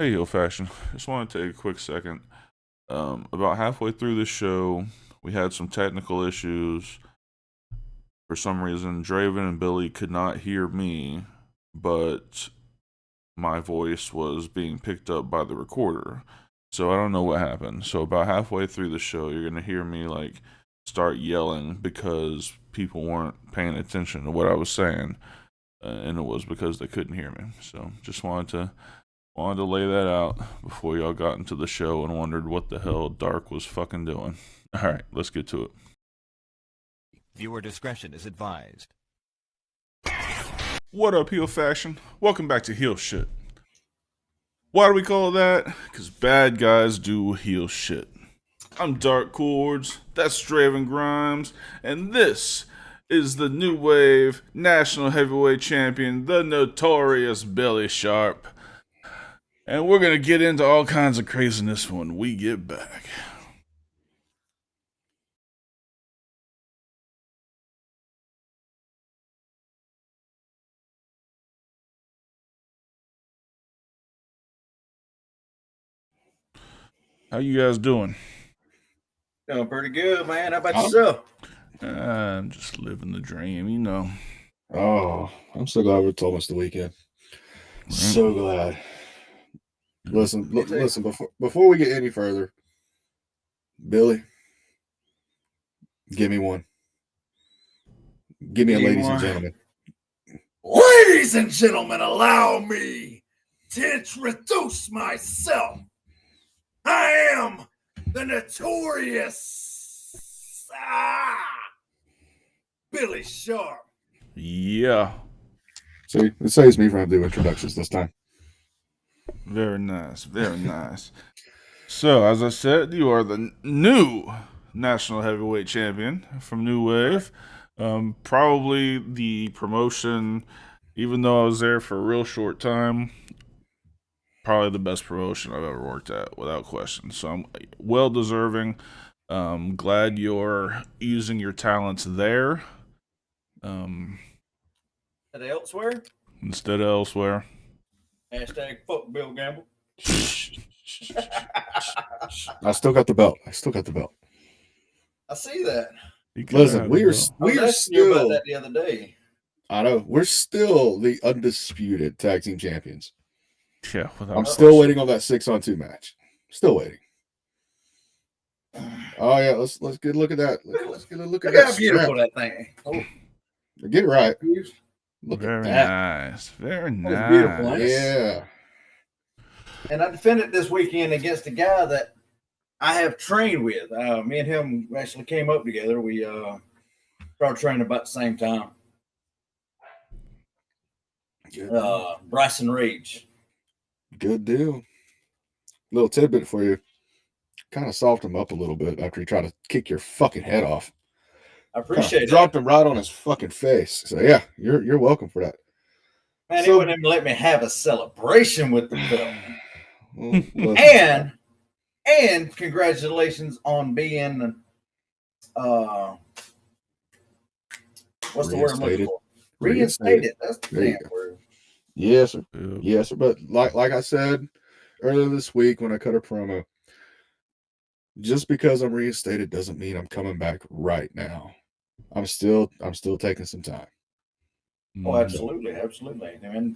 Hey, Heel Fashion. Just want to take a quick second. About halfway through the show, we had some technical issues. For some reason, Draven and Billy could not hear me, but my voice was being picked up by the recorder. So I don't know what happened. So about halfway through the show, you're gonna hear me start yelling because people weren't paying attention to what I was saying, and it was because they couldn't hear me. So just wanted to lay that out before y'all got into the show and wondered what the hell Dark was fucking doing. Alright, let's get to it. Viewer discretion is advised. What up, Heel Faction? Welcome back to Heel Shit. Why do we call it that? Because bad guys do heel shit. I'm Dark Chords, that's Draven Grimes, and this is the New Wave National Heavyweight Champion, the Notorious Billy Sharp. And we're going to get into all kinds of craziness when we get back. How you guys doing? Doing pretty good, man. How about yourself? I'm just living the dream, you know. Oh, I'm so glad we're almost the weekend. Right. So glad. Listen. Before we get any further, Billy, give me one. Give me a ladies and gentlemen. Ladies and gentlemen, allow me to introduce myself. I am the Notorious Billy Sharp. Yeah. See, it saves me from having to do introductions this time. Very nice. Very nice. So, as I said, you are the new National Heavyweight Champion from New Wave. Probably the promotion, even though I was there for a real short time, probably the best promotion I've ever worked at, without question. So I'm well deserving. Glad you're using your talents there. Elsewhere? Instead of elsewhere. Hashtag fuck Bill Gamble. I still got the belt. I see that. Listen, we are still about that the other day. I know we're still the undisputed tag team champions. Yeah, I'm still waiting on that 6-on-2 match. Still waiting. Oh yeah, let's get a look at that. Let's get a look at that. Look how beautiful that thing. Oh. Get it right. Look Very at that. Nice. Very nice. Beautiful, yeah. And I defended this weekend against a guy that I have trained with. Me and him actually came up together. We started training about the same time. Bryson Rage. Good deal. Little tidbit for you. Kind of softened him up a little bit after he tried to kick your fucking head off. I appreciate it. Dropped him right on his fucking face. So yeah, you're welcome for that. Man, he wouldn't even let me have a celebration with the belt. Well, and congratulations on being what's the word I'm looking for? Reinstated. That's the damn word. Yes, sir. Yes, sir. But like I said earlier this week when I cut a promo, just because I'm reinstated doesn't mean I'm coming back right now. I'm still taking some time. Oh, absolutely. Man,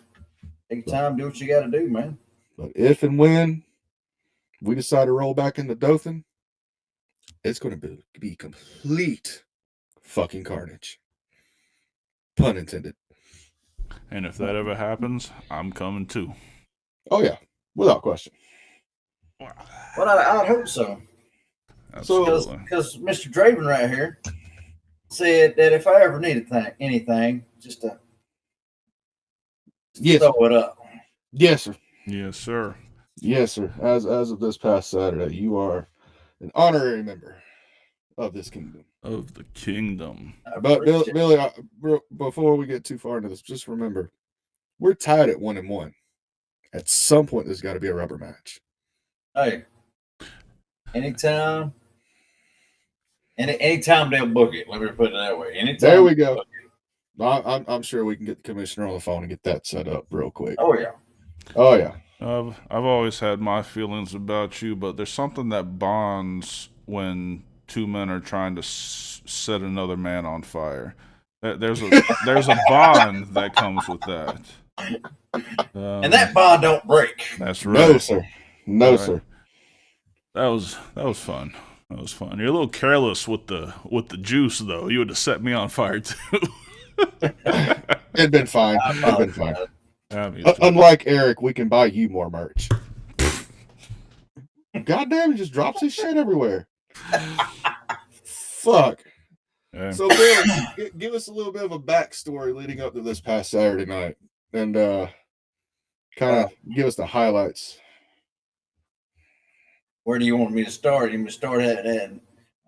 take time, do what you got to do, man. But if and when we decide to roll back into Dothan, it's going to be complete fucking carnage. Pun intended. And if that ever happens, I'm coming too. Oh yeah, without question. Well, I'd hope so. Absolutely. Because Mr. Draven right here said that if I ever need anything, just to throw it up. Yes, sir. Yes, sir. Yes, sir. As of this past Saturday, you are an honorary member of this kingdom. Of the kingdom. But Billy, before we get too far into this, just remember, we're tied at 1-1. At some point, there's got to be a rubber match. Hey, anytime they'll book it. Let me put it that way. Anytime. There we go. I'm sure we can get the commissioner on the phone and get that set up real quick. Oh yeah. I've always had my feelings about you, but there's something that bonds when two men are trying to set another man on fire. There's a bond that comes with that. And that bond don't break. That's No, right. sir. No, Right. sir. That was fun. That was fun. You're a little careless with the juice, though. You would have set me on fire too. It'd been fine. It'd been fine. Yeah, me too. Unlike Eric, we can buy you more merch. Goddamn, he just drops his shit everywhere. Fuck. Yeah. So, Bill, give us a little bit of a backstory leading up to this past Saturday night, and kind of give us the highlights. Where do you want me to start? You want me to start at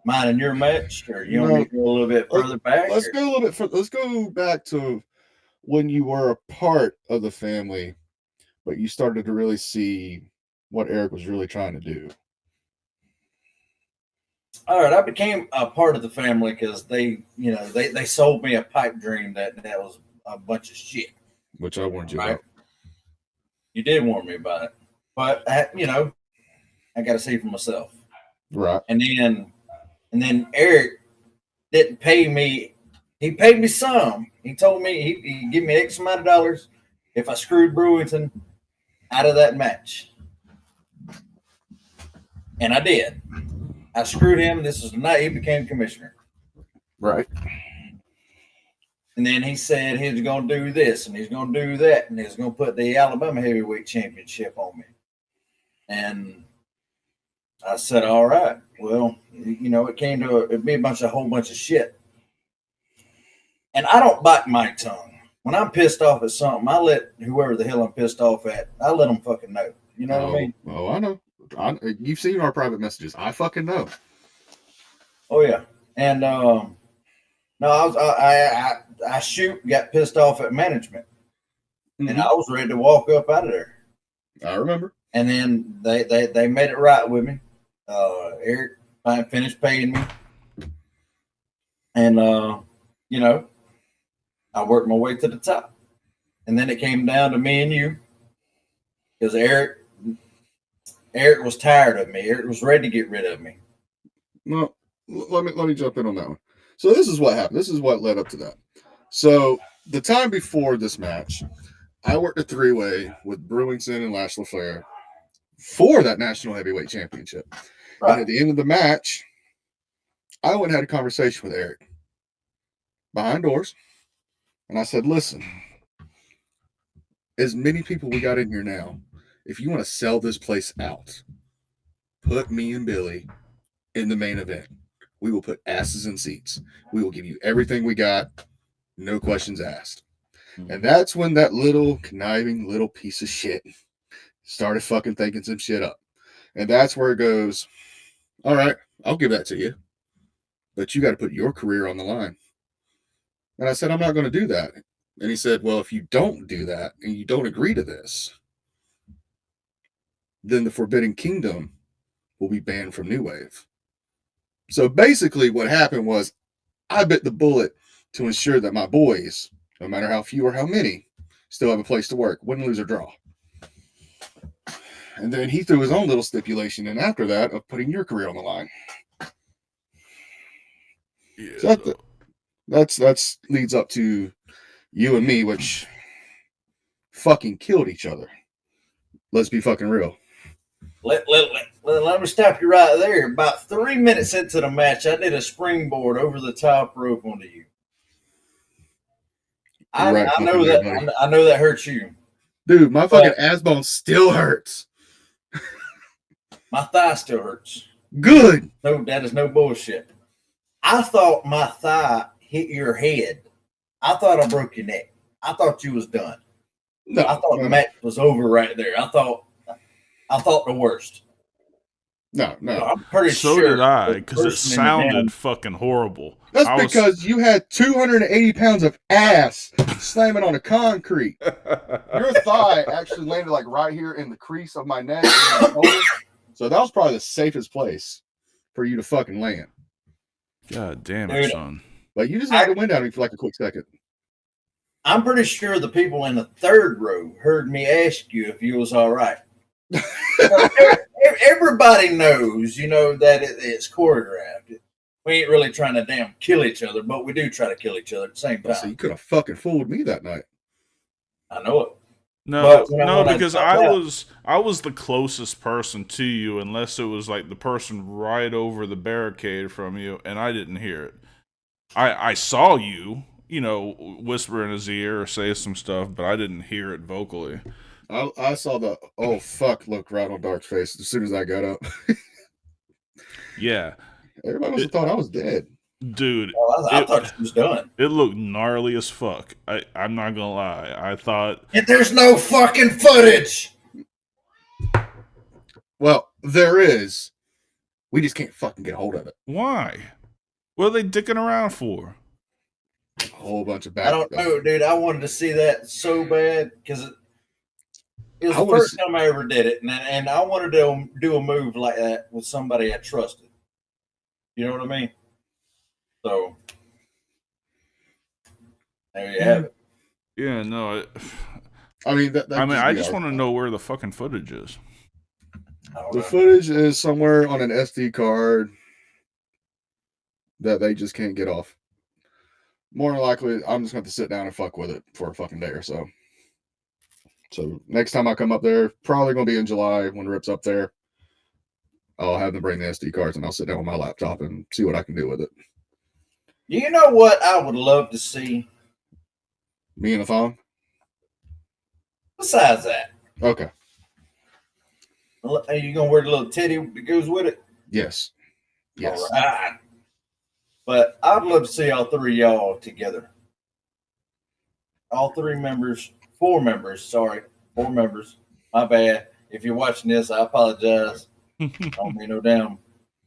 mine and your match, or you want me to go a little bit further back? Let's go a little bit. Let's go back to when you were a part of the family, but you started to really see what Eric was really trying to do. All right, I became a part of the family because they sold me a pipe dream that was a bunch of shit. Which I warned you Right? about. You did warn me about it, but I got to see for myself. Right. And then Eric didn't pay me. He paid me some. He told me he'd give me X amount of dollars if I screwed Brewington out of that match. And I did. I screwed him. This was the night he became commissioner. Right. And then he said he was going to do this and he's going to do that and he's going to put the Alabama Heavyweight Championship on me. And I said, all right. Well, it came to it'd be a whole bunch of shit. And I don't bite my tongue. When I'm pissed off at something, I let whoever the hell I'm pissed off at, I let them fucking know. You know what I mean? Oh, I know. You've seen our private messages. I fucking know. Oh yeah. And no, I got pissed off at management, and I was ready to walk up out of there. I remember. And then they made it right with me. Eric finished paying me, and I worked my way to the top. And then it came down to me and you, because Eric was tired of me. Eric was ready to get rid of me. No, let me jump in on that one. So this is what happened. This is what led up to that. So the time before this match, I worked a three-way with Brewington and Lash LaFleur for that National Heavyweight Championship. Right. And at the end of the match, I went and had a conversation with Eric behind doors. And I said, listen, as many people we got in here now, if you want to sell this place out, put me and Billy in the main event. We will put asses in seats. We will give you everything we got. No questions asked. And that's when that little conniving little piece of shit started fucking thinking some shit up. And that's where it goes, all right, I'll give that to you, but you got to put your career on the line. And I said, I'm not going to do that. And he said, well, if you don't do that and you don't agree to this, then the Forbidden Kingdom will be banned from New Wave. So basically what happened was I bit the bullet to ensure that my boys, no matter how few or how many, still have a place to work, win, lose, or draw. And then he threw his own little stipulation in after that of putting your career on the line. Yeah. So that's leads up to you and me, which fucking killed each other. Let's be fucking real. Let me stop you right there. About 3 minutes into the match, I did a springboard over the top rope onto you. I know that hurts you. Dude, my fucking ass bone still hurts. My thigh still hurts. Good. No, that is no bullshit. I thought my thigh hit your head. I thought I broke your neck. I thought you was done. No, I thought the match was over right there. I thought the worst. No. I'm pretty sure. So did I, because it sounded fucking horrible. That's because you had 280 pounds of ass slamming on the concrete. Your thigh actually landed like right here in the crease of my neck. So that was probably the safest place for you to fucking land. God damn it, son. But you just had to win down for like a quick second. I'm pretty sure the people in the third row heard me ask you if you was all right. Everybody knows, that it's choreographed. We ain't really trying to damn kill each other, but we do try to kill each other at the same time. So you could have fucking fooled me that night. I know it. No, because I was the closest person to you, unless it was like the person right over the barricade from you, and I didn't hear it. I saw you, whisper in his ear or say some stuff, but I didn't hear it vocally. I saw the oh fuck look right on Dark's face as soon as I got up. Yeah. Everybody must have thought I was dead. Dude. I thought she was done. It looked gnarly as fuck. I'm not gonna lie. I thought... And there's no fucking footage! Well, there is. We just can't fucking get a hold of it. Why? What are they dicking around for? A whole bunch of back. I don't know, dude. I wanted to see that so bad because it was the first time I ever did it, and I wanted to do a move like that with somebody I trusted. You know what I mean? So there you have it. Yeah, no. I just want to know where the fucking footage is. The footage is somewhere on an SD card that they just can't get off. More than likely, I'm just going to sit down and fuck with it for a fucking day or so. So next time I come up there, probably going to be in July when Rip's up there. I'll have them bring the SD cards and I'll sit down with my laptop and see what I can do with it. You know what I would love to see? Me and a thong? Besides that. Okay. Are you going to wear the little teddy that goes with it? Yes. Yes. All right. But I'd love to see all three of y'all together. All four members. My bad. If you're watching this, I apologize. Don't be no damn.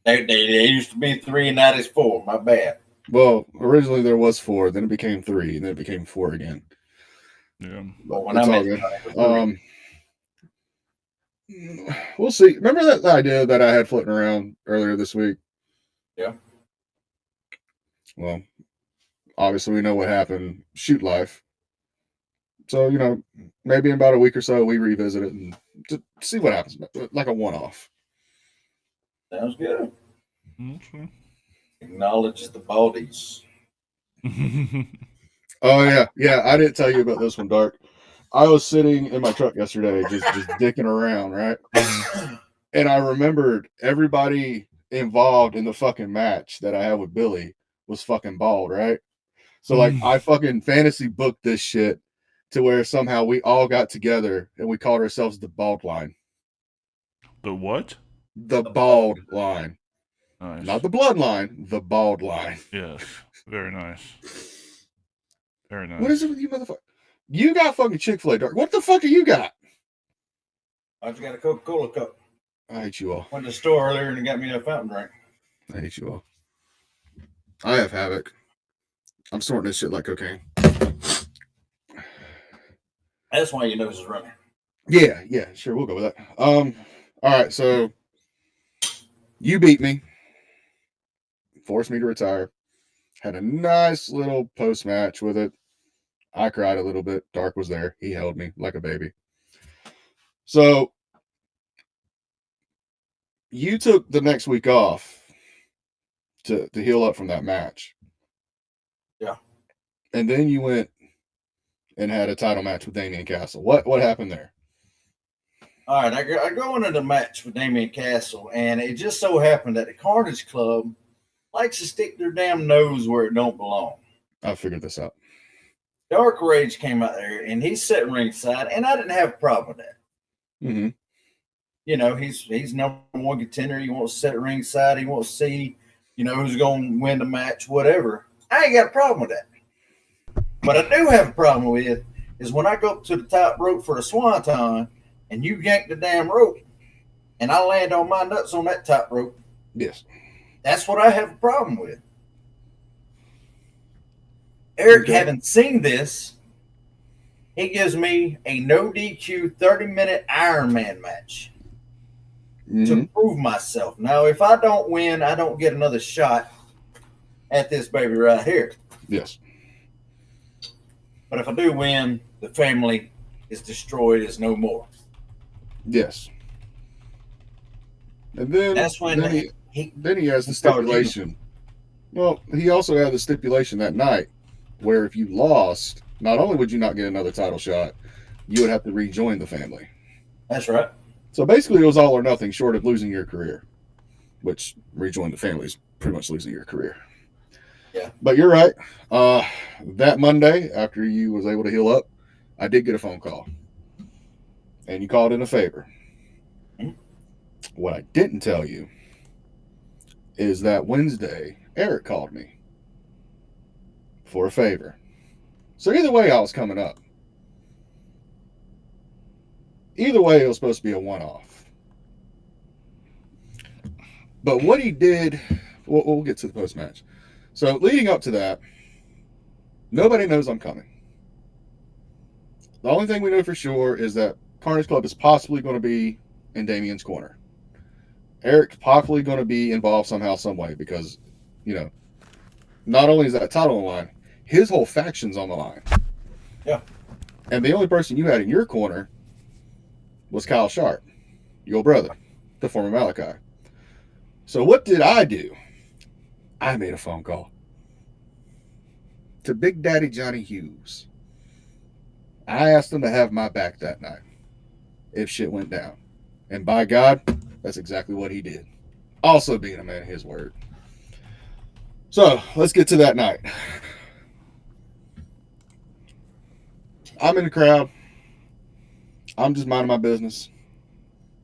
They used to be 3 and now it's 4. My bad. Well, originally there was 4, then it became 3, and then it became 4 again. Yeah. But when I met we'll see. Remember that idea that I had floating around earlier this week? Yeah. Well, obviously we know what happened. Shoot life. So, maybe in about a week or so we revisit it and to see what happens. Like a one-off. Sounds good. Okay. Acknowledge the baldies. Oh, yeah. Yeah, I didn't tell you about this one, Dark. I was sitting in my truck yesterday just dicking around, right? And I remembered everybody involved in the fucking match that I had with Billy was fucking bald, right? So, I fucking fantasy booked this shit to where somehow we all got together and we called ourselves the Bald Line. The what? The Bald Line. Nice. Not the Bloodline, the Bald Line. Yes. Very nice. Very nice. What is it with you, motherfucker? You got fucking Chick-fil-A, Dark. What the fuck have you got? I just got a Coca-Cola cup. I hate you all. Went to the store earlier and got me a fountain drink. I hate you all. I have havoc. I'm snorting this shit like cocaine. That's why your nose is running. Yeah, sure, we'll go with that. All right, so you beat me, forced me to retire. Had a nice little post match with it. I cried a little bit. Dark was there. He held me like a baby. So you took the next week off to heal up from that match. Yeah. And then you went and had a title match with Damian Castle. What happened there? All right, I go into the match with Damian Castle, and it just so happened that the Carnage Club likes to stick their damn nose where it don't belong. I figured this out. Dark Rage came out there, and he's sitting ringside, and I didn't have a problem with that. Mm-hmm. He's number one contender. He wants to sit ringside. He wants to see, who's going to win the match, whatever. I ain't got a problem with that. But I do have a problem with is when I go up to the top rope for the swanton, and you yank the damn rope, and I land on my nuts on that top rope. Yes. That's what I have a problem with. Eric, having seen this, he gives me a no DQ 30-minute Iron Man match to prove myself. Now, if I don't win, I don't get another shot at this baby right here. Yes. But if I do win, the family is destroyed, is no more. Yes. And then That's when he has the stipulation. Well, he also had the stipulation that night where if you lost, not only would you not get another title shot, you would have to rejoin the family. That's right. So basically, it was all or nothing short of losing your career, which rejoin the family is pretty much losing your career. Yeah. But you're right. That Monday, after you was able to heal up, I did get a phone call. And you called in a favor. Mm-hmm. What I didn't tell you is that Wednesday, Eric called me for a favor. So either way, I was coming up. Either way, it was supposed to be a one-off. But what he did, we'll get to the post-match. So leading up to that, nobody knows I'm coming. The only thing we know for sure is that Carnage Club is possibly going to be in Damien's corner. Eric's possibly going to be involved somehow, some way, because, you know, not only is that title on the line, his whole faction's on the line. Yeah. And the only person you had in your corner was Kyle Sharp, your brother, the former Malachi. So what did I do? I made a phone call to Big Daddy Johnny Hughes. I asked him to have my back that night if shit went down. And by God, that's exactly what he did. Also being a man of his word. So, let's get to that night. I'm in the crowd. I'm just minding my business.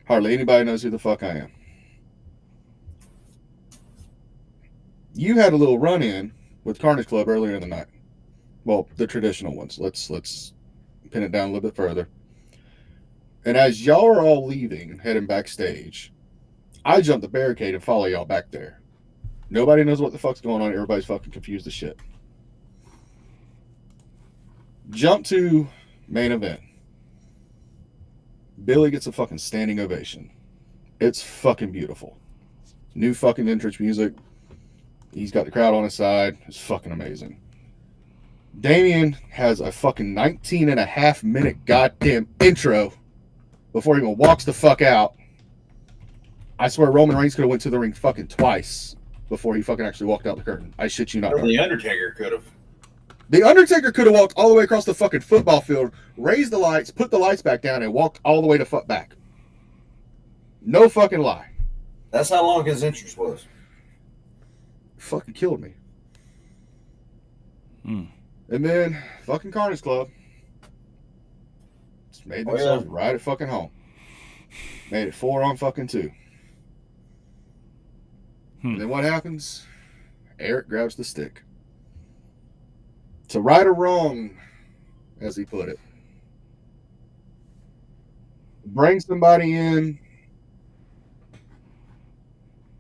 Hardly anybody knows who the fuck I am. You had a little run-in with Carnage Club earlier in the night. Well, the traditional ones. Let's pin it down a little bit further. And as y'all are all leaving, heading backstage, I jump the barricade and follow y'all back there. Nobody knows what the fuck's going on. Everybody's fucking confused as shit. Jump to main event. Billy gets a fucking standing ovation. It's fucking beautiful. New fucking entrance music. He's got the crowd on his side. It's fucking amazing. Damien has a fucking 19.5-minute goddamn intro before he even walks the fuck out. I swear Roman Reigns could have went to the ring fucking twice before he fucking actually walked out the curtain. I shit you not. Or the Undertaker could have. The Undertaker could have walked all the way across the fucking football field, raised the lights, put the lights back down, and walked all the way to fuck back. No fucking lie. That's how long his entrance was. Fucking killed me. And then fucking Carnage Club just made themselves right at fucking home. Made it 4 on fucking 2. And then what happens? Eric grabs the stick. To right or wrong, as he put it. Bring somebody in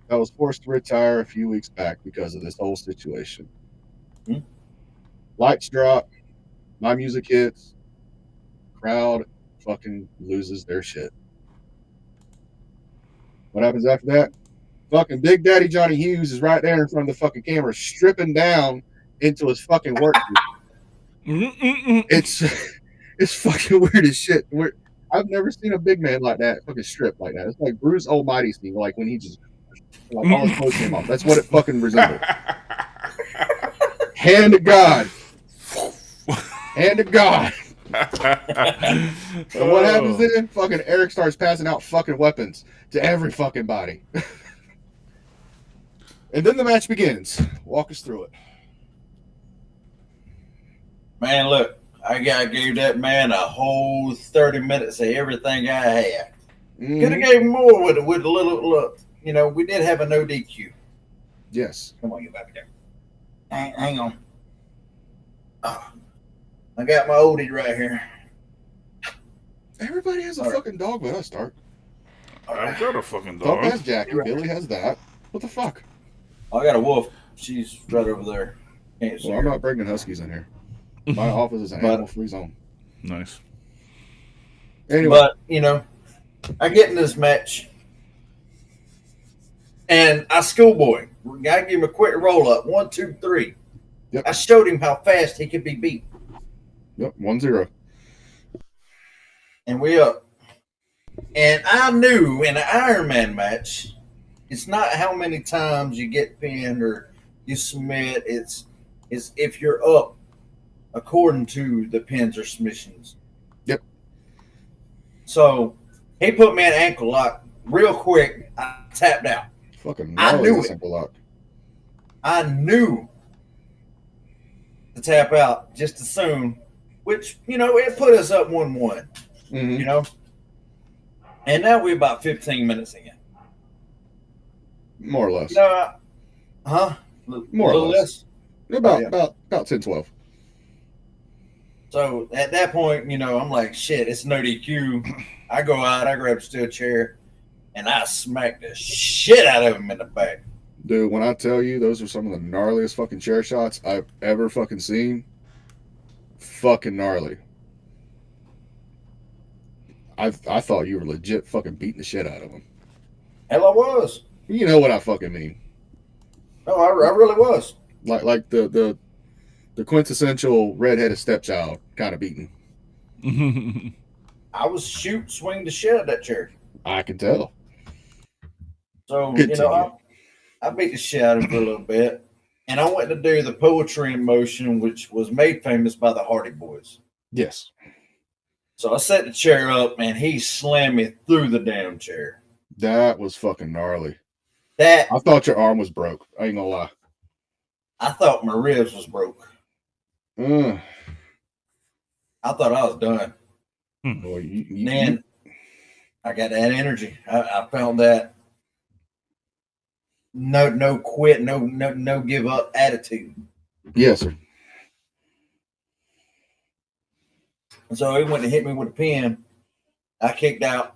that was forced to retire a few weeks back because of this whole situation. Lights drop. My music hits. Crowd fucking loses their shit. What happens after that? Fucking Big Daddy Johnny Hughes is right there in front of the fucking camera, stripping down into his fucking work. It's fucking weird as shit. I've never seen a big man like that fucking strip like that. It's like Bruce Almighty's thing, like when he just like all his clothes came off. That's what it fucking resembled. Hand to God. Hand to God. So what happens then? Fucking Eric starts passing out fucking weapons to every fucking body. And then the match begins. Walk us through it. Man, look, I gave that man a whole 30 minutes of everything I had. Could have gave him more with a little look. You know, we did have a no DQ. Yes. Come on, you back there. Hang on. Oh, I got my oldie right here. Everybody has a fucking dog with us, Stark. I've got a fucking Dog dog. has Jackie. Billy has that. What the fuck? I got a wolf. She's right over there. Can't see Well, I'm not bringing huskies in here. My office is an animal-free zone. Nice. Anyway. But, you know, I get in this match, and I schoolboy. I give him a quick roll-up. 1, 2, 3. Yep. I showed him how fast he could be beat. Yep, 1-0. And we up. And I knew in an Iron Man match, it's not how many times you get pinned or you submit. It's if you're up according to the pins or submissions. Yep. So he put me in ankle lock real quick. I tapped out. Fucking I gnarly knew it. simple lock. I knew to tap out just as soon, which, it put us up 1-1, Mm-hmm. And now we're about 15 minutes in. More or less. More or less. About 10, 12. So at that point, I'm like, shit, it's no DQ. I go out, I grab a steel chair, and I smack the shit out of him in the back. Dude, when I tell you those are some of the gnarliest fucking chair shots I've ever fucking seen, fucking gnarly. I thought you were legit fucking beating the shit out of him. Hell, I was. You know what I fucking mean? No, I really was. Like the quintessential redheaded stepchild kind of beating. I was swing the shit out of that chair. I can tell. So, I beat the shit out of him for a little bit. And I went to do the poetry in motion, which was made famous by the Hardy Boys. Yes. So I set the chair up, and he slammed me through the damn chair. That was fucking gnarly. I thought your arm was broke. I ain't gonna lie. I thought my ribs was broke. I thought I was done. Boy, Man, I got that energy. I found that no quit, no give up attitude. Yes, sir. So he went to hit me with a pin. I kicked out.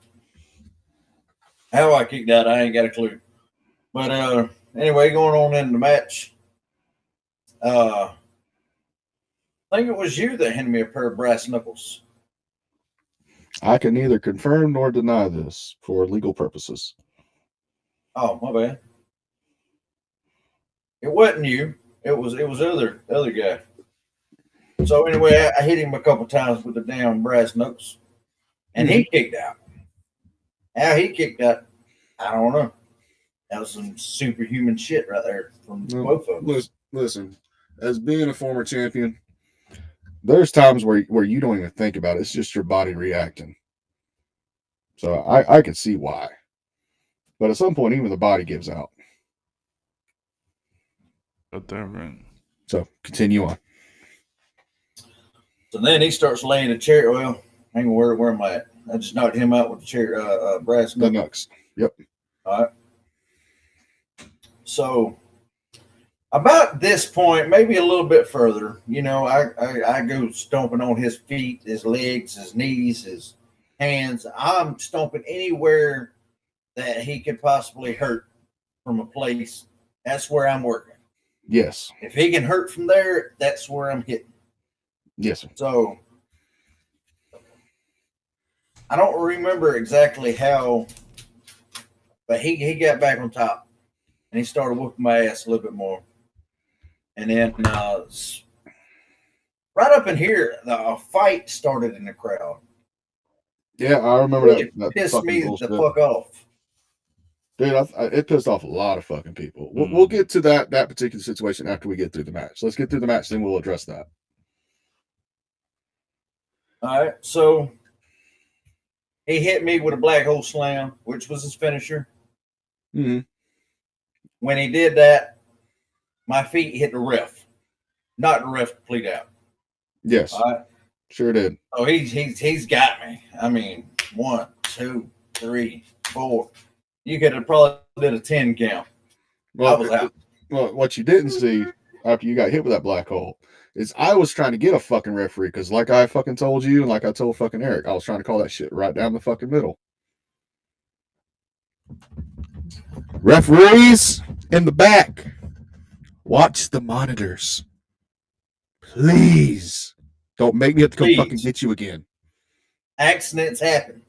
How I kicked out, I ain't got a clue. But anyway, going on in the match. I think it was you that handed me a pair of brass knuckles. I can neither confirm nor deny this for legal purposes. Oh, my bad. It wasn't you. It was other guy. So anyway, I hit him a couple times with the damn brass knuckles, and he kicked out. How he kicked out, I don't know. That was some superhuman shit right there from both of us. Listen, as being a former champion, there's times where you don't even think about it. It's just your body reacting. So I can see why. But at some point, even the body gives out. Got that right. So continue on. So then he starts laying the chair. Well, hang on, where am I at? I just knocked him out with the chair, brass knuckles. The knucks. Yep. All right. So about this point, maybe a little bit further, I go stomping on his feet, his legs, his knees, his hands. I'm stomping anywhere that he could possibly hurt from a place. That's where I'm working. Yes. If he can hurt from there, that's where I'm hitting. Yes, sir. So I don't remember exactly how, but he got back on top and he started whooping my ass a little bit more. And then right up in here, a fight started in the crowd. Yeah, I remember really that pissed me bullshit. the fuck off. Dude, it pissed off a lot of fucking people. We'll get to that particular situation after we get through the match. Let's get through the match, then we'll address that. All right, so he hit me with a black hole slam, which was his finisher. Mm-hmm. When he did that, my feet hit the ref, knocked the ref complete out. Yes, all right? Sure did. Oh, he's got me. I mean, 1, 2, 3, 4. You could have probably did a 10 count. Well, I was out. Well, what you didn't see after you got hit with that black hole is I was trying to get a fucking referee because, like I fucking told you and like I told fucking Eric, I was trying to call that shit right down the fucking middle. Referees in the back, watch the monitors. Please don't make me have to come fucking get you again. Accidents happen.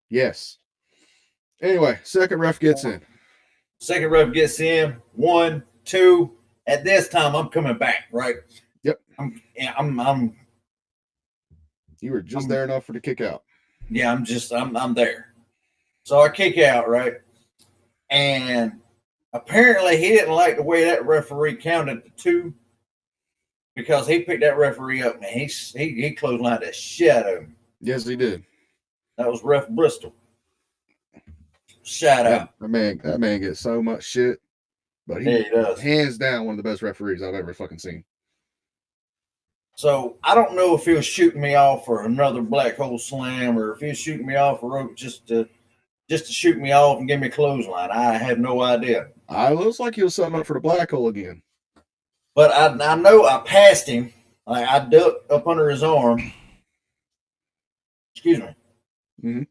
Yes. Anyway, second ref gets in. Second ref gets in. 1, 2. At this time, I'm coming back. Right. Yep. I'm You were just there enough for the kick out. Yeah, I'm there. So I kick out, right? And apparently he didn't like the way that referee counted the 2 because he picked that referee up and he clotheslined the shit out of him. Yes, he did. That was Ref Bristol. Shout out. That man gets so much shit, but he does. Hands down one of the best referees I've ever fucking seen. So I don't know if he was shooting me off for another black hole slam or if he was shooting me off a rope just to shoot me off and give me a clothesline. I have no idea. I looks like he was setting up for the black hole again. But I know I passed him. Like I ducked up under his arm. Excuse me. Mm-hmm.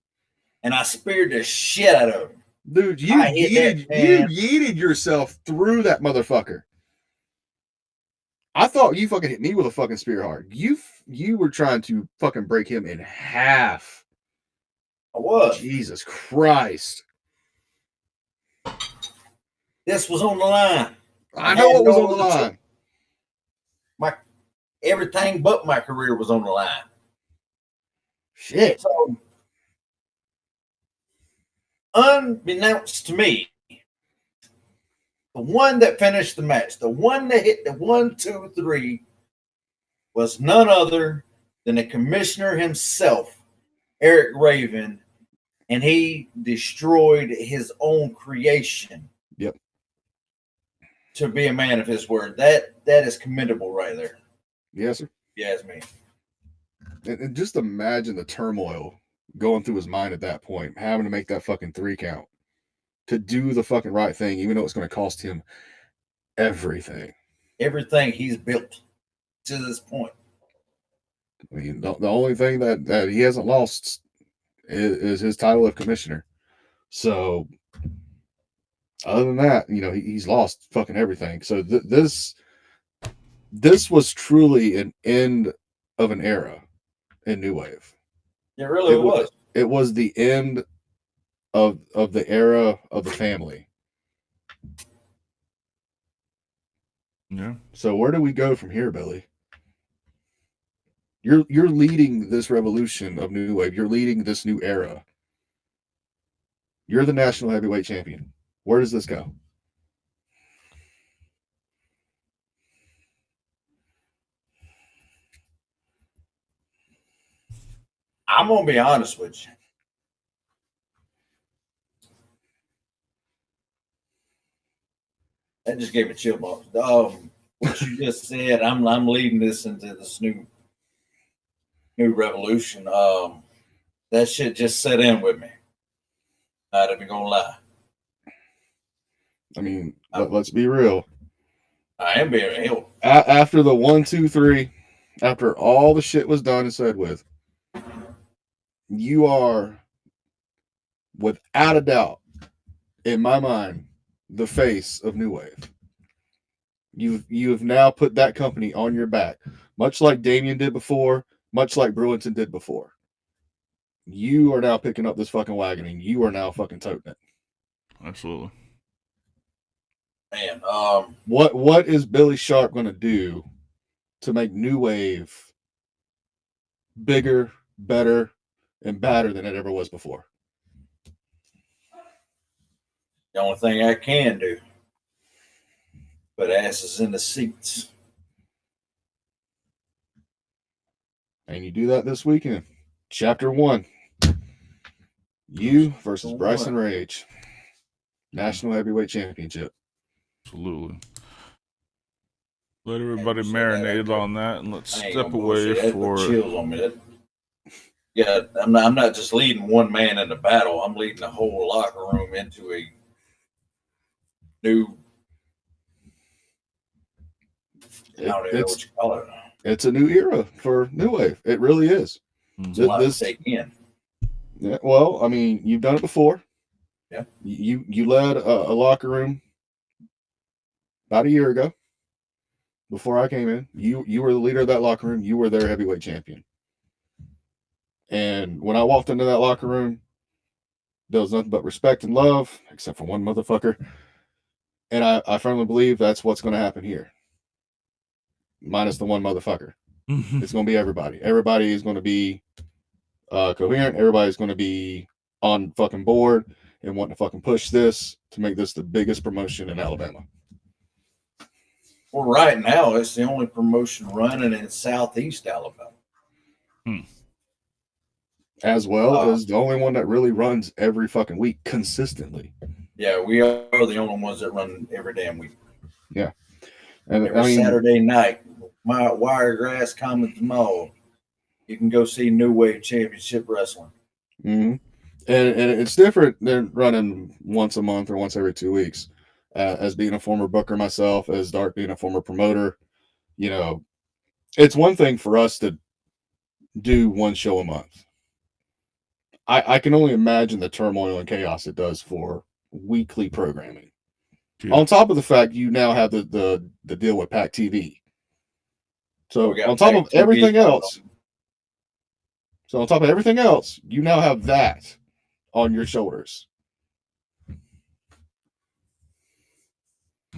And I speared the shit out of him. Dude, you yeeted yourself through that motherfucker. I thought you fucking hit me with a fucking spear heart. You were trying to fucking break him in half. I was. Jesus Christ. This was on the line. I know it was on the line. Everything but my career was on the line. Shit. So, unbeknownst to me, the one that finished the match, the one that hit the 1, 2, 3, was none other than the commissioner himself, Eric Raven, and he destroyed his own creation. Yep. To be a man of his word, that is commendable right there. Yes, sir. Yes, man. And just imagine the turmoil going through his mind at that point, having to make that fucking 3 count to do the fucking right thing, even though it's going to cost him everything. Everything he's built to this point. I mean, the only thing that he hasn't lost is his title of commissioner. So, other than that, he's lost fucking everything. So this was truly an end of an era in New Wave. It really was. It was the end of the era of the family. Yeah. So where do we go from here, Billy? You're leading this revolution of New Wave. You're leading this new era. You're the national heavyweight champion. Where does this go? I'm gonna be honest with you. That just gave me chill bumps. What you just said, I'm leading this into this new revolution. That shit just set in with me. Not even gonna lie. I mean, let's be real. I am being real. After the 1, 2, 3, after all the shit was done and said with, you are, without a doubt, in my mind, the face of New Wave. You have now put that company on your back, much like Damien did before, much like Brewington did before. You are now picking up this fucking wagon, and you are now fucking toting it. Absolutely. Man, what is Billy Sharp going to do to make New Wave bigger, better, and badder than it ever was before? the only thing I can do, put asses in the seats. And you do that this weekend. Chapter 1. You versus Bryson Rage. National Heavyweight Championship. Absolutely. Let everybody marinate on that, and let's step away for chills on me. Yeah, I'm not just leading one man in the battle. I'm leading the whole locker room into a new. I don't even know what you call it. It's a new era for New Wave. It really is. It's a lot to take in. Yeah, well, I mean, you've done it before. Yeah. You led a locker room about a year ago. Before I came in, you were the leader of that locker room. You were their heavyweight champion. And when I walked into that locker room, there was nothing but respect and love, except for one motherfucker. And I firmly believe that's what's going to happen here. Minus the one motherfucker. It's going to be everybody. Everybody is going to be coherent. Everybody's going to be on fucking board and want to fucking push this to make this the biggest promotion in Alabama. Well, right now, it's the only promotion running in Southeast Alabama. As well as the only one that really runs every fucking week consistently. Yeah, we are the only ones that run every damn week. Yeah. And every Saturday night, my Wiregrass Commons Mall, you can go see New Wave Championship Wrestling. Mm-hmm. And it's different than running once a month or once every 2 weeks. As being a former booker myself, as Dark being a former promoter, you know, it's one thing for us to do one show a month. I can only imagine the turmoil and chaos it does for weekly programming. Yeah. On top of the fact you now have the deal with Pack TV. So on top of everything else, you now have that on your shoulders.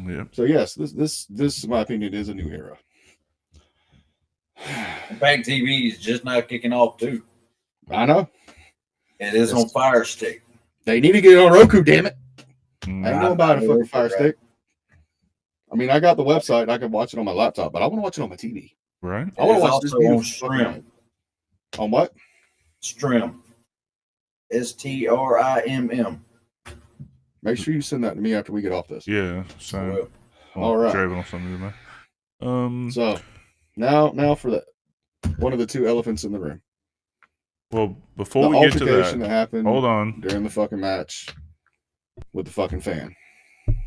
Yeah. So yes, this in my opinion is a new era. Pack TV is just now kicking off too. I know. It is on Fire Stick. They need to get it on Roku, damn it. I ain't gonna buy a fucking Fire Stick. I mean, I got the website. I can watch it on my laptop, but I want to watch it on my TV. Right. I want to watch this on Stream. On what? Stream. STRIMM. Make sure you send that to me after we get off this. Yeah. So, all right. Driving on something, So now for the one of the two elephants in the room. Well, before we get to that happened hold on. During the fucking match with the fucking fan.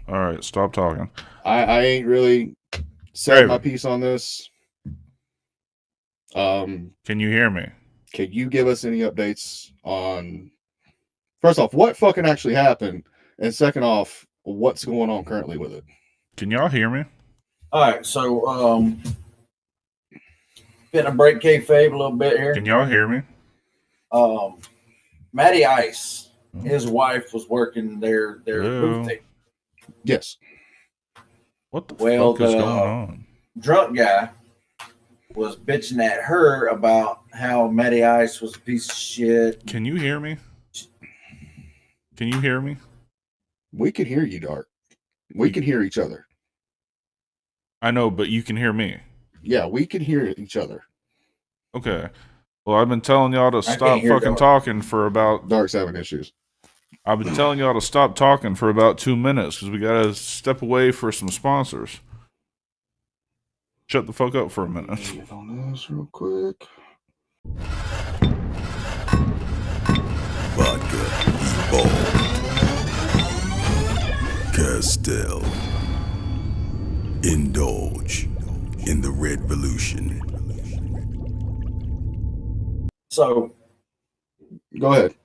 All right, stop talking. I ain't really said my piece on this. Can you hear me? Can you give us any updates on, first off, what fucking actually happened, and second off, what's going on currently with it? Can y'all hear me? All right, so getting a break kayfabe a little bit here. Can y'all hear me? Matty Ice, his wife was working their booth tape. Yes. What the fuck is going on? Drunk guy was bitching at her about how Matty Ice was a piece of shit. Can you hear me? Can you hear me? We can hear you, Dark. We can hear each other. I know, but you can hear me. Yeah, we can hear each other. Okay. Well, I've been telling y'all to stop fucking talking for about... Dark's having issues. I've been telling y'all to stop talking for about 2 minutes because we got to step away for some sponsors. Shut the fuck up for a minute. Get on this real quick. Vodka, Evolve, Castell. Indulge in the Red Revolution. So, go ahead.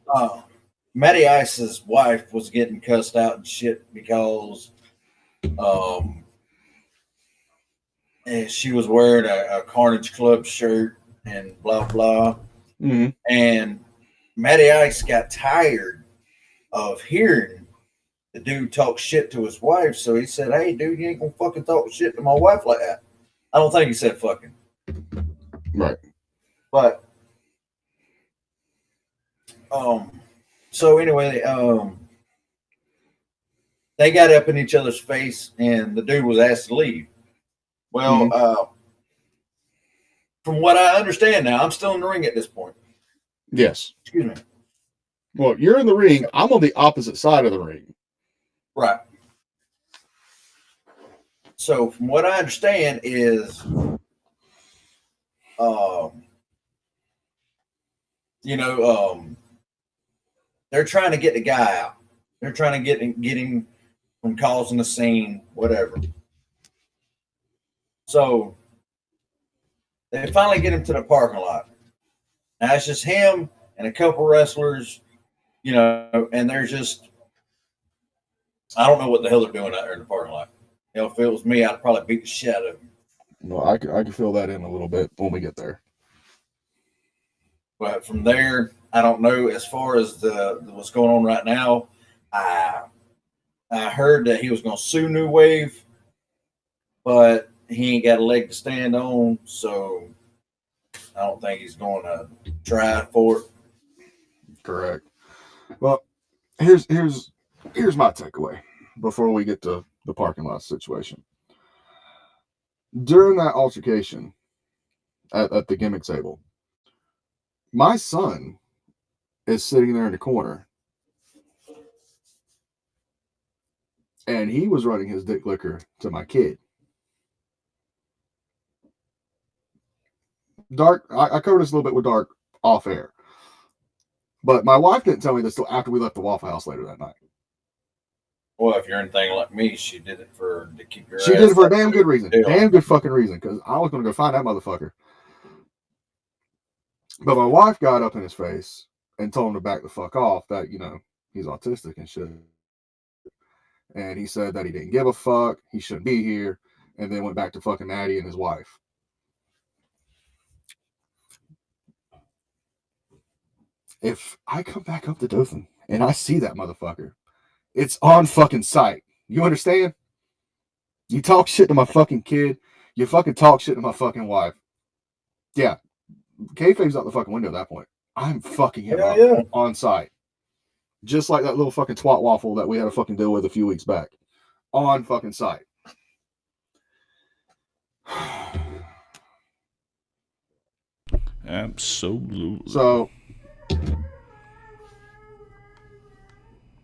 Matty Ice's wife was getting cussed out and shit because and she was wearing a Carnage Club shirt and blah blah. Mm-hmm. And Matty Ice got tired of hearing the dude talk shit to his wife, so he said, "Hey, dude, you ain't gonna fucking talk shit to my wife like that." I don't think he said fucking. Right. But so anyway, they got up in each other's face, and the dude was asked to leave. Well, from what I understand now, I'm still in the ring at this point. Yes. Excuse me. Well, you're in the ring. I'm on the opposite side of the ring. Right. So from what I understand is, they're trying to get the guy out. They're trying to get him from causing a scene, whatever. So they finally get him to the parking lot. Now it's just him and a couple wrestlers, and they're just, I don't know what the hell they're doing out there in the parking lot. If it was me, I'd probably beat the shit out of him. Well, I can fill that in a little bit when we get there. But from there, I don't know. As far as what's going on right now, I heard that he was going to sue New Wave, but he ain't got a leg to stand on. So I don't think he's going to try for it. Correct. Well, here's my takeaway before we get to the parking lot situation. During that altercation at the gimmick table, my son is sitting there in the corner, and he was running his dick liquor to my kid. Dark, I covered this a little bit with Dark off air, but my wife didn't tell me this till after we left the Waffle House later that night. Well, if you're anything like me, she did it to keep your. She did it for a damn good reason, damn good fucking reason, because I was going to go find that motherfucker. But my wife got up in his face and told him to back the fuck off, that, you know, he's autistic and shit. And he said that he didn't give a fuck, he shouldn't be here, and then went back to fucking Maddie and his wife. If I come back up to Dothan and I see that motherfucker, it's on fucking sight. You understand? You talk shit to my fucking kid, you fucking talk shit to my fucking wife. Yeah. Kayfabe's out the fucking window at that point. I'm fucking him up on sight. Just like that little fucking twat waffle that we had to fucking deal with a few weeks back. On fucking sight. Absolutely. So,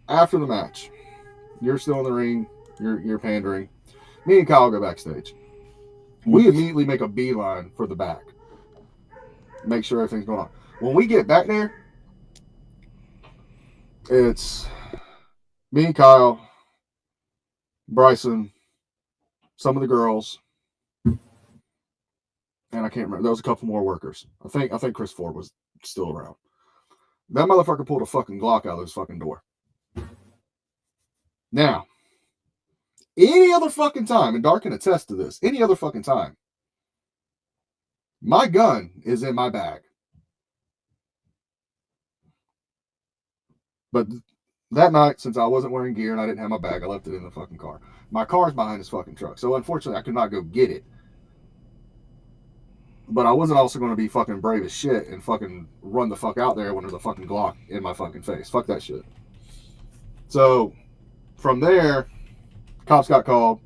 after the match, you're still in the ring, you're pandering. Me and Kyle go backstage. We immediately make a beeline for the back. Make sure everything's going on. When we get back there, it's me, Kyle, Bryson, some of the girls, and I can't remember. There was a couple more workers. I think Chris Ford was still around. That motherfucker pulled a fucking Glock out of his fucking door. Now, any other fucking time, and Dark can attest to this, any other fucking time, my gun is in my bag. But that night, since I wasn't wearing gear and I didn't have my bag, I left it in the fucking car. My car's behind his fucking truck. So unfortunately, I could not go get it. But I wasn't also going to be fucking brave as shit and fucking run the fuck out there when there's a fucking Glock in my fucking face. Fuck that shit. So from there, cops got called.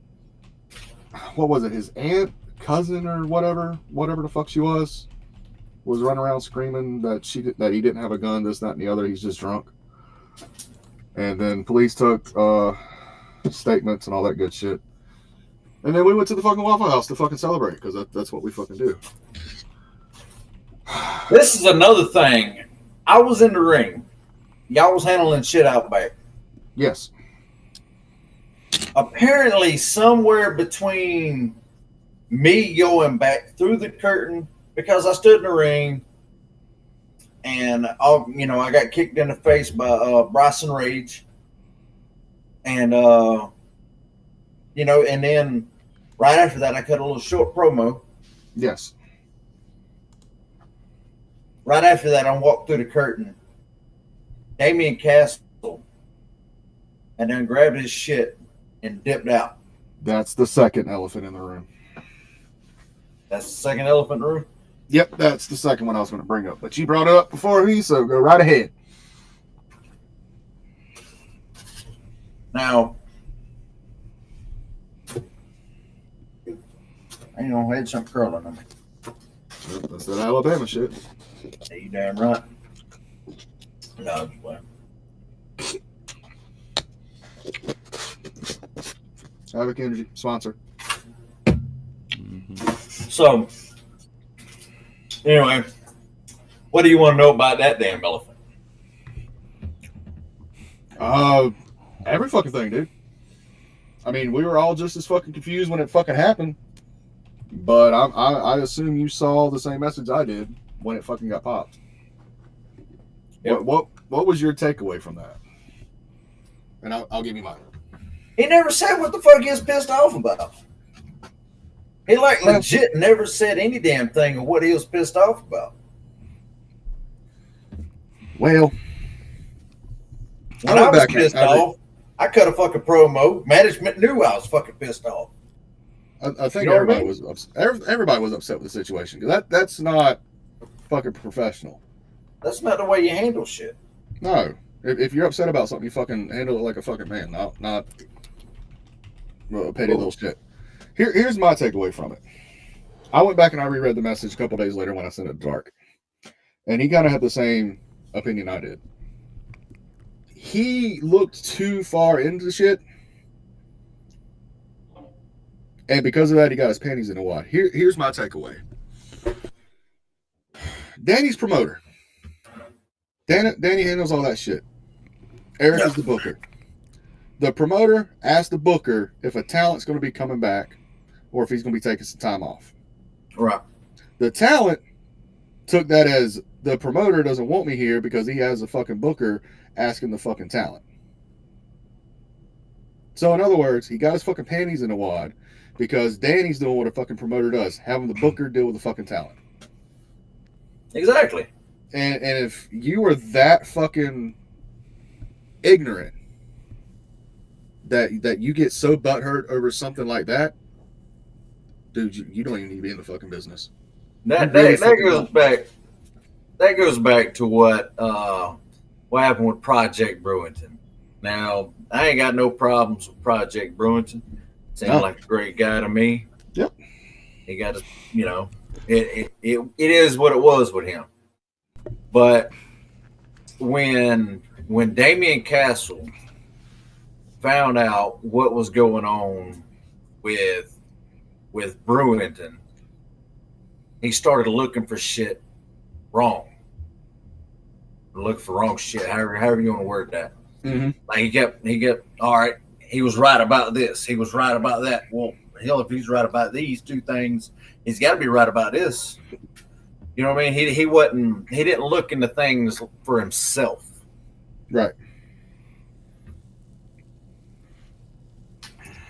What was it? His aunt, cousin, or whatever the fuck she was running around screaming that he didn't have a gun, this, that, and the other. He's just drunk. And then police took statements and all that good shit. And then we went to the fucking Waffle House to fucking celebrate, because that's what we fucking do. This is another thing. I was in the ring. Y'all was handling shit out back. Yes. Apparently, somewhere between me going back through the curtain, because I stood in the ring, and I got kicked in the face by Bryson Rage, and and then right after that, I cut a little short promo. Yes. Right after that, I walked through the curtain. Damian Castle, and then grabbed his shit and dipped out. That's the second elephant in the room. That's the second elephant in the room? Yep, that's the second one I was going to bring up. But you brought it up before me, so go right ahead. Now, I had some curling on me. Well, that's that Alabama shit. Are you damn right? No, I'm just playing. Havoc Energy, sponsor. So, anyway, what do you want to know about that damn elephant? Every fucking thing, dude. I mean, we were all just as fucking confused when it fucking happened. But I assume you saw the same message I did when it fucking got popped. Yep. What was your takeaway from that? And I'll give you mine. He never said what the fuck he was pissed off about. He legit never said any damn thing of what he was pissed off about. Well, when I was pissed off, I cut a fucking promo. Management knew I was fucking pissed off. I think everybody was upset. Everybody was upset with the situation, because that's not fucking professional. That's not the way you handle shit. No. If you're upset about something, you fucking handle it like a fucking man, not a petty little shit. Here's my takeaway from it. I went back and I reread the message a couple days later when I sent it to Dark. And he kind of had the same opinion I did. He looked too far into the shit. And because of that, he got his panties in a wad. Here's my takeaway. Danny's promoter. Danny handles all that shit. Eric is the booker. The promoter asked the booker if a talent's going to be coming back or if he's going to be taking some time off. Right. The talent took that as the promoter doesn't want me here because he has a fucking booker asking the fucking talent. So in other words, he got his fucking panties in a wad because Danny's doing what a fucking promoter does, having the booker deal with the fucking talent. Exactly. And if you are that fucking ignorant that you get so butthurt over something like that, dude, you don't even need to be in the fucking business. That goes back to what happened with Project Brewington. Now, I ain't got no problems with Project Brewington. Seemed like a great guy to me. Yep. He got it is what it was with him. But when Damian Castle found out what was going on with Brewington, he started looking for shit wrong. Look for wrong shit, however you want to word that. Mm-hmm. Like he kept, all right, he was right about this. He was right about that. Well, hell, if he's right about these two things, he's got to be right about this. You know what I mean? He didn't look into things for himself. Right.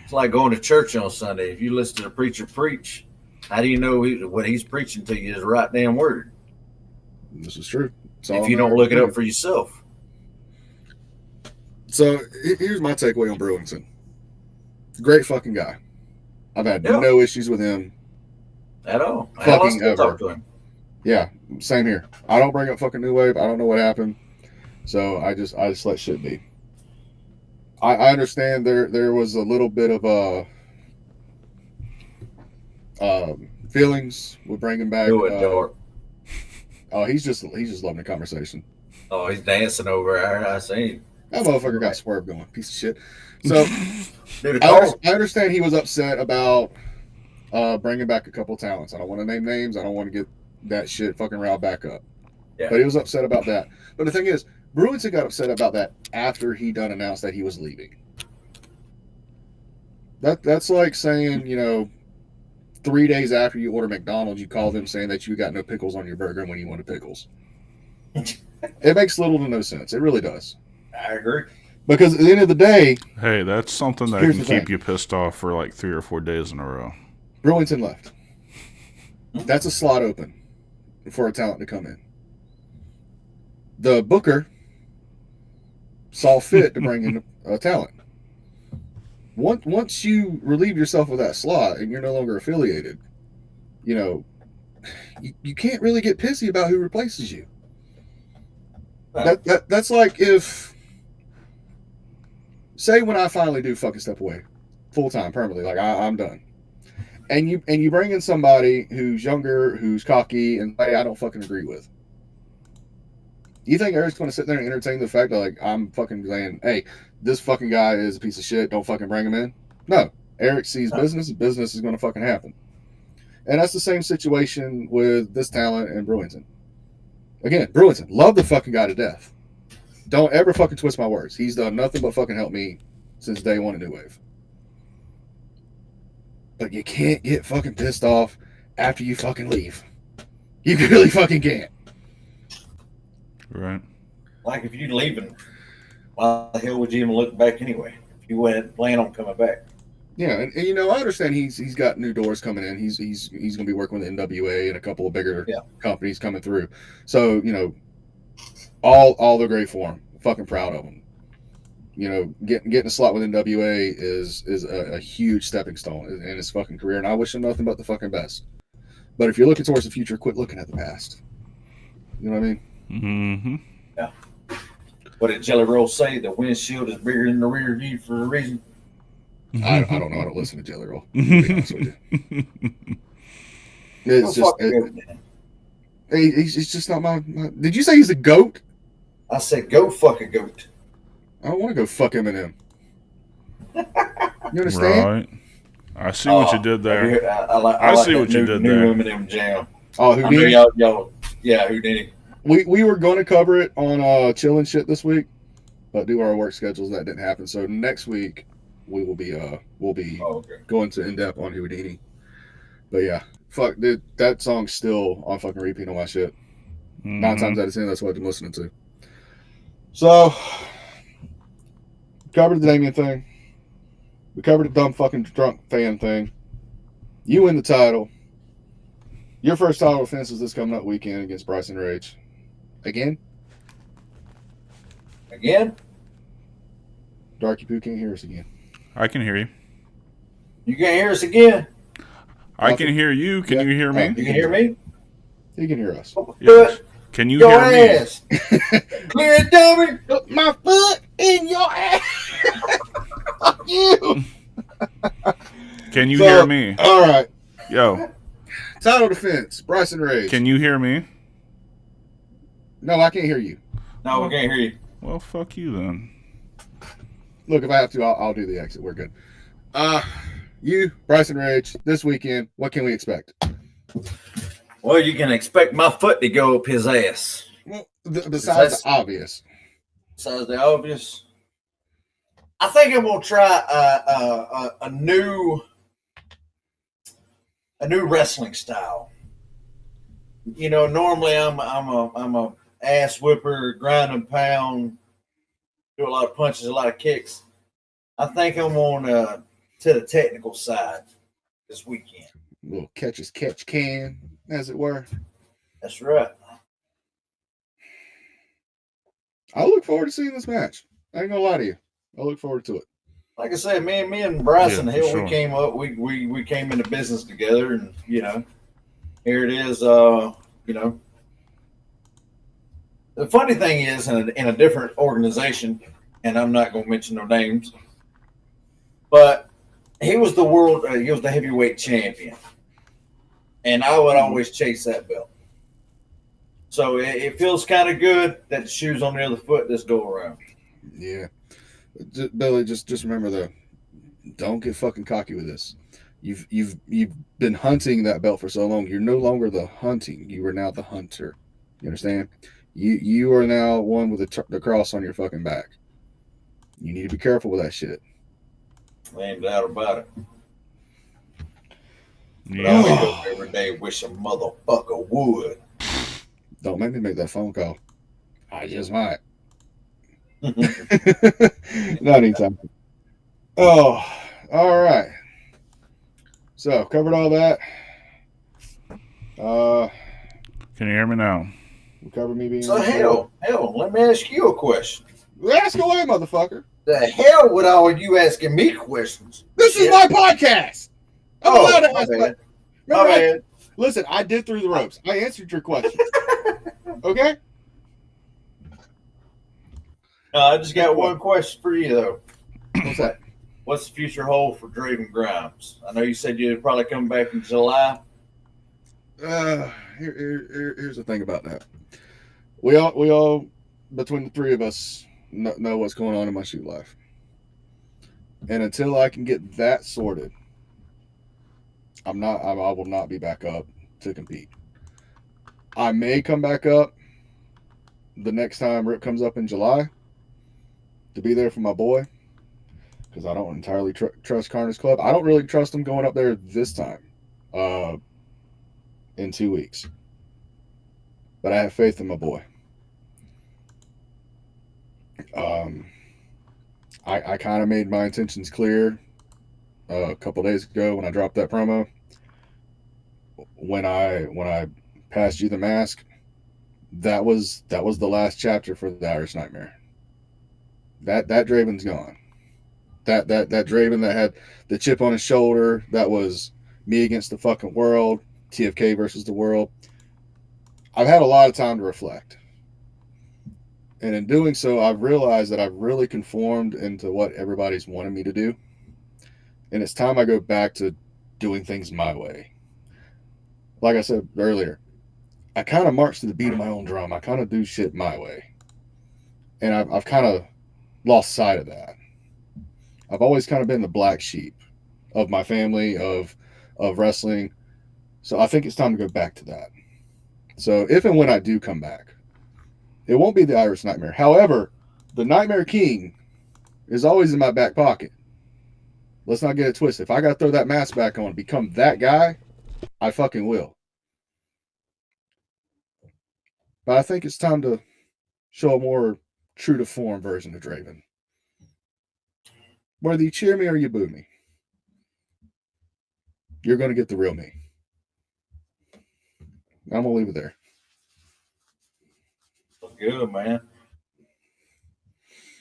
It's like going to church on Sunday. If you listen to the preacher preach, how do you know what he's preaching to you is the right damn word? This is true. If you don't look it up for yourself. So here's my takeaway on Brewington. Great fucking guy. I've had no issues with him at all. Fucking ever. Talk to him. Yeah, same here. I don't bring up fucking New Wave. I don't know what happened, so I just let shit be. I understand there was a little bit of feelings with bringing back. He's just loving the conversation. Oh, he's dancing over there. I see. That motherfucker got swerve going. Piece of shit. So I understand he was upset about bringing back a couple talents. I don't want to name names. I don't want to get that shit fucking riled back up. Yeah. But he was upset about that. But the thing is, Brewington got upset about that after he done announced that he was leaving. That's like saying, 3 days after you order McDonald's, you call them saying that you got no pickles on your burger when you wanted pickles. It makes little to no sense. It really does. I agree. Because at the end of the day... Hey, that's something that can keep you pissed off for like 3 or 4 days in a row. Brewington left. That's a slot open for a talent to come in. The booker saw fit to bring in a talent. Once you relieve yourself of that slot and you're no longer affiliated, you can't really get pissy about who replaces you. That's like if, say, when I finally do fucking step away full time permanently, like I'm done, and you bring in somebody who's younger, who's cocky, and hey, I don't fucking agree with. Do you think Eric's going to sit there and entertain the fact that, like, I'm fucking saying, hey, this fucking guy is a piece of shit, don't fucking bring him in? No. Eric sees business is going to fucking happen. And that's the same situation with this talent and Brewington. Again, Brewington, love the fucking guy to death. Don't ever fucking twist my words. He's done nothing but fucking help me since day one of New Wave. But you can't get fucking pissed off after you fucking leave. You really fucking can't. Right. Like if you're leaving, why the hell would you even look back anyway? If you went plan on coming back. Yeah, and I understand he's got new doors coming in. He's going to be working with NWA and a couple of bigger companies coming through. So all the great for him. Fucking proud of him. Getting a slot with NWA is a huge stepping stone in his fucking career, and I wish him nothing but the fucking best. But if you're looking towards the future, quit looking at the past. You know what I mean? Mm-hmm. Yeah. What did Jelly Roll say? The windshield is bigger than the rear view for a reason. I don't know. I don't listen to Jelly Roll. To be honest with you. Go It's just fuck a goat, man. he's just not my. Did you say he's a goat? I said, go fuck a goat. I don't want to go fuck Eminem. You understand? Right. I see what you did there. I like see that what you did new there. Eminem jam. Oh, I know Houdini. y'all. Yeah, Houdini. We were going to cover it on Chill and Shit this week, but due to our work schedules, that didn't happen. So next week we will be going to in depth on Houdini. But yeah, fuck, dude, that song's still on fucking repeat on my shit. 9 times out of 10, that's what I've been listening to. So, covered the Damien thing. We covered the dumb fucking drunk fan thing. You win the title. Your first title defense is this coming up weekend against Bryson Rage. Again? Darky Poo can't hear us again. I can hear you. You can't hear us again? I can hear you. Can you hear me? You can hear me? He can hear us. Yes. Can you Your hear ass. Clear it, dummy. Put my foot in your ass. Fuck you. Can you hear me? All right. Yo. Title defense, Bryson Rage. Can you hear me? No, I can't hear you. No, we can't hear you. Well, fuck you then. Look, if I have to, I'll do the exit. We're good. You, Bryson Rage, this weekend, what can we expect? Well, you can expect my foot to go up his ass. Well, besides the obvious. Besides the obvious. I think I'm gonna try a new wrestling style. You know, normally I'm a ass whipper, grind and pound, do a lot of punches, a lot of kicks. I think I'm on to the technical side this weekend. A little catch as catch can, as it were. That's right. I look forward to seeing this match. I ain't gonna lie to you. I look forward to it. Like I said, me and Bryson Hill, sure. we came up, we came into business together, and you know, here it is. You know, the funny thing is, in a different organization, and I'm not going to mention no names, but he was the heavyweight champion, and I would always chase that belt. So it feels kind of good that the shoe's on the other foot this go around. Yeah. Billy, just remember though, don't get fucking cocky with this. You've been hunting that belt for so long. You're no longer the hunting. You are now the hunter. You understand? You are now one with the cross on your fucking back. You need to be careful with that shit. Ain't doubt about it. But Yeah. I wake up every day wish a motherfucker would. Don't make me make that phone call. I just might. Not anytime. Oh, all right. So covered all that. Can you hear me now? We covered me being. So hell, let me ask you a question. Ask away, motherfucker. The hell with all of you asking me questions? This is my podcast. I'm allowed to ask bad. Remember, My bad. Listen, I did through the ropes. I answered your questions. Okay? I just got one question for you though. What's that? What's the future hold for Draven Grimes? I know you said you'd probably come back in July. Here's the thing about that. We all between the three of us know what's going on in my shoot life. And until I can get that sorted, I will not be back up to compete. I may come back up the next time Rip comes up in July to be there for my boy, because I don't entirely trust Carnage Club. I don't really trust him going up there this time in 2 weeks. But I have faith in my boy. I kind of made my intentions clear a couple days ago when I dropped that promo. When I passed you the mask, that was the last chapter for the Irish Nightmare. That Draven's gone. That Draven that had the chip on his shoulder, that was me against the fucking world, TFK versus the world. I've had a lot of time to reflect. And in doing so, I've realized that I've really conformed into what everybody's wanted me to do. And it's time I go back to doing things my way. Like I said earlier, I kind of march to the beat of my own drum. I kind of do shit my way. And I've kind of lost sight of that. I've always kind of been the black sheep of my family, of wrestling. So I think it's time to go back to that. So if and when I do come back, it won't be the Irish Nightmare. However, the Nightmare King is always in my back pocket. Let's not get it twisted. If I got to throw that mask back on, become that guy, I fucking will. But I think it's time to show a more true to form version of Draven. Whether you cheer me or you boo me, you're going to get the real me. I'm going to leave it there. Good, man.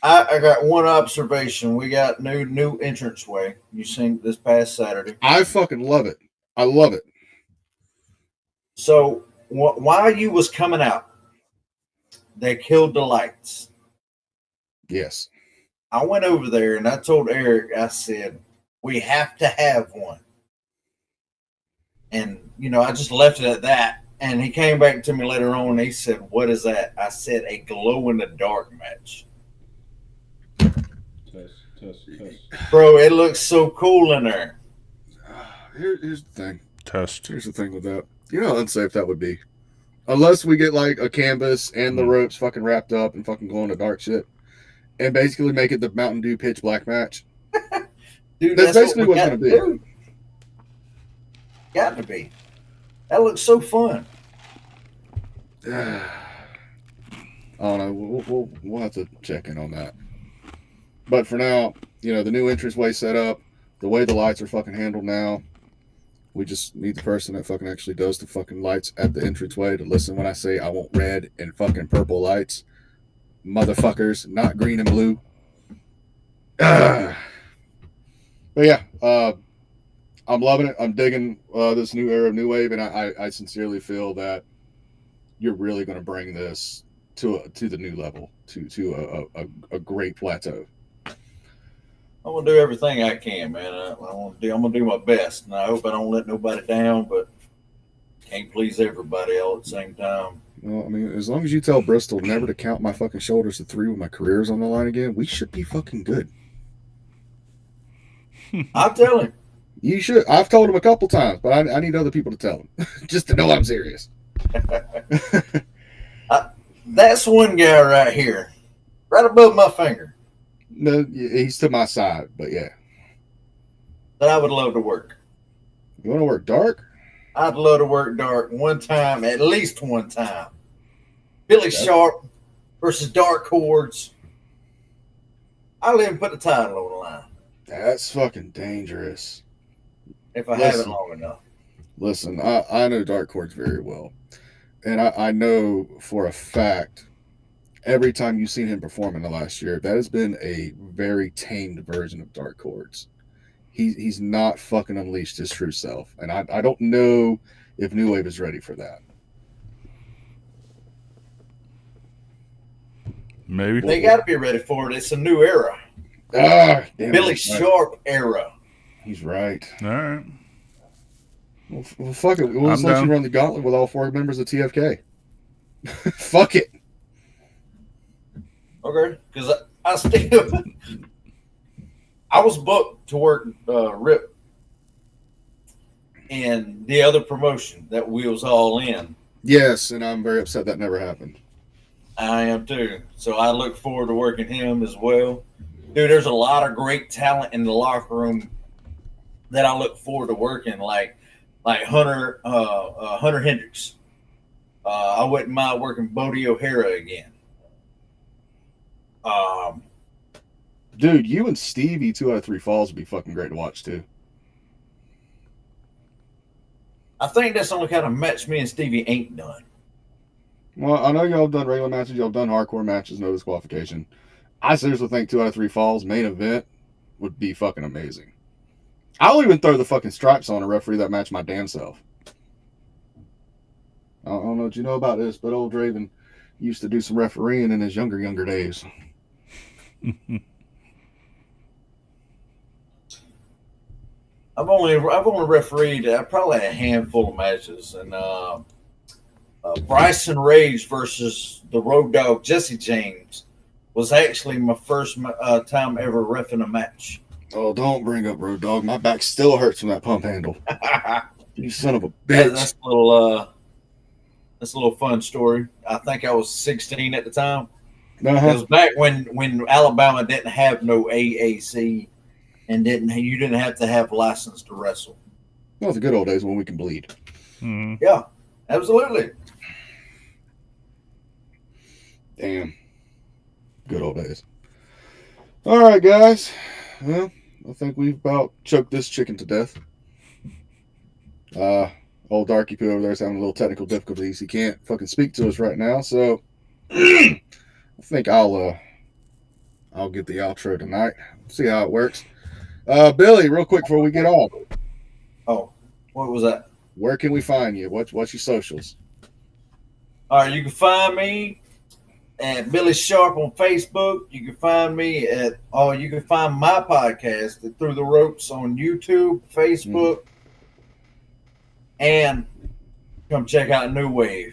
I got one observation. We got new entranceway. You seen this past Saturday. I fucking love it. I love it. So while you was coming out, they killed the lights. Yes. I went over there and I told Eric, I said, we have to have one. And, I just left it at that. And he came back to me later on and he said, what is that? I said, a glow-in-the-dark match. Test. Bro, it looks so cool in there. Here's the thing. Test. Here's the thing with that. You know how unsafe that would be. Unless we get like a canvas and the ropes fucking wrapped up and fucking glow-in-the-dark shit. And basically make it the Mountain Dew pitch black match. Dude, that's basically what's going to be. Got to be. That looks so fun. I don't know. We'll have to check in on that. But for now, the new entranceway set up, the way the lights are fucking handled now, we just need the person that fucking actually does the fucking lights at the entranceway to listen when I say I want red and fucking purple lights. Motherfuckers, not green and blue. But yeah, I'm loving it. I'm digging this new era of New Wave, and I sincerely feel that you're really going to bring this to the new level, to a great plateau. I'm gonna do everything I can, man. I'm gonna do my best, and I hope I don't let nobody down. But can't please everybody all at the same time. Well, I mean, as long as you tell Bristol never to count my fucking shoulders to 3 when my career's on the line again, we should be fucking good. I'll tell him. You should. I've told him a couple times, but I need other people to tell him just to know I'm serious. That's one guy right here, right above my finger. No, he's to my side, but yeah. That I would love to work. You want to work dark? I'd love to work dark one time, at least one time. Billy Sharp versus Dark Hordes. I'll even put the title on the line. That's fucking dangerous. If I have it long enough. Listen, I know Dark Hordes very well. And I know for a fact, every time you've seen him perform in the last year, that has been a very tamed version of Dark Hordes. He's not fucking unleashed his true self. And I don't know if New Wave is ready for that. Maybe. They got to be ready for it. It's a new era. Billy Sharp era. He's right. All right. Well, fuck it. We'll just let you run the gauntlet with all 4 members of TFK. Fuck it. Okay, because I still... I was booked to work RIP and the other promotion that we was all in. Yes, and I'm very upset that never happened. I am too. So I look forward to working him as well. Dude, there's a lot of great talent in the locker room that I look forward to working, like Hunter Hendricks. I wouldn't mind working Bodie O'Hara again. Dude, you and Stevie 2 out of 3 falls would be fucking great to watch too. I think that's the only kind of match me and Stevie ain't done. Well, I know y'all have done regular matches, y'all have done hardcore matches, no disqualification. I seriously think 2 out of 3 falls main event would be fucking amazing. I'll even throw the fucking stripes on and referee that match my damn self. I don't know what you know about this, but old Draven used to do some refereeing in his younger days. I've only refereed probably a handful of matches, and Bryson Rage versus the Road Dogg Jesse James was actually my first time ever reffing a match. Oh, don't bring up Road Dogg. My back still hurts from that pump handle. You son of a bitch. That's a little fun story. I think I was 16 at the time. Uh-huh. It was back when Alabama didn't have no AAC and you didn't have to have license to wrestle. That was the good old days when we can bleed. Mm-hmm. Yeah, absolutely. Damn. Good old days. All right, guys. Well, I think we've about choked this chicken to death. Old Darky Poo over there is having a little technical difficulties. He can't fucking speak to us right now, so I think I'll get the outro tonight. See how it works. Billy, real quick before we get off. Oh, what was that? Where can we find you? What's your socials? All right, you can find me at Billy Sharp on Facebook. You can find me you can find my podcast at Through the Ropes on YouTube, Facebook, and come check out New Wave.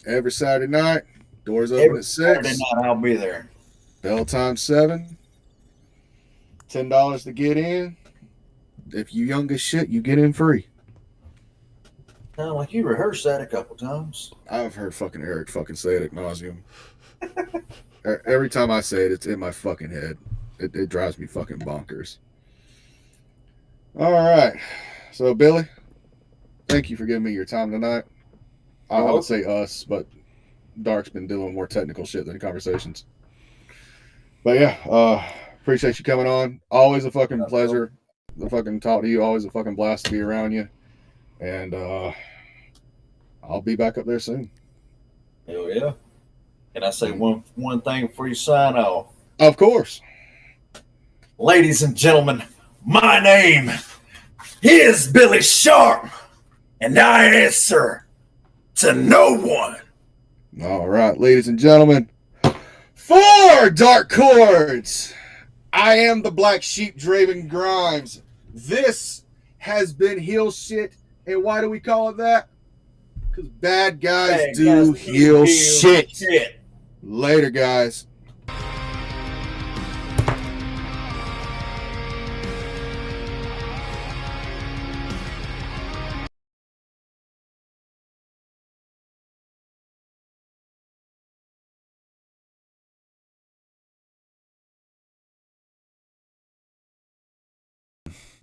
Every Saturday night. Doors open Every at 6. Saturday night, I'll be there. Bell time 7. $10 to get in. If you young as shit, you get in free. Sound like you rehearsed that a couple times. I've heard fucking Eric fucking say it ad nauseum. Every time I say it, it's in my fucking head. It drives me fucking bonkers. All right. So, Billy, thank you for giving me your time tonight. I would say us, but Dark's been doing more technical shit than conversations. But yeah, appreciate you coming on. Always a fucking pleasure to fucking talk to you. Always a fucking blast to be around you. And I'll be back up there soon. Hell yeah. Can I say one thing before you sign off? Of course. Ladies and gentlemen, my name is Billy Sharp, and I answer to no one. All right, ladies and gentlemen, for Dark Chords, I am the Black Sheep Draven Grimes. This has been Heel Shit, and why do we call it that? Because bad guys do heel shit. Later, guys.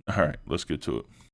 All right, let's get to it.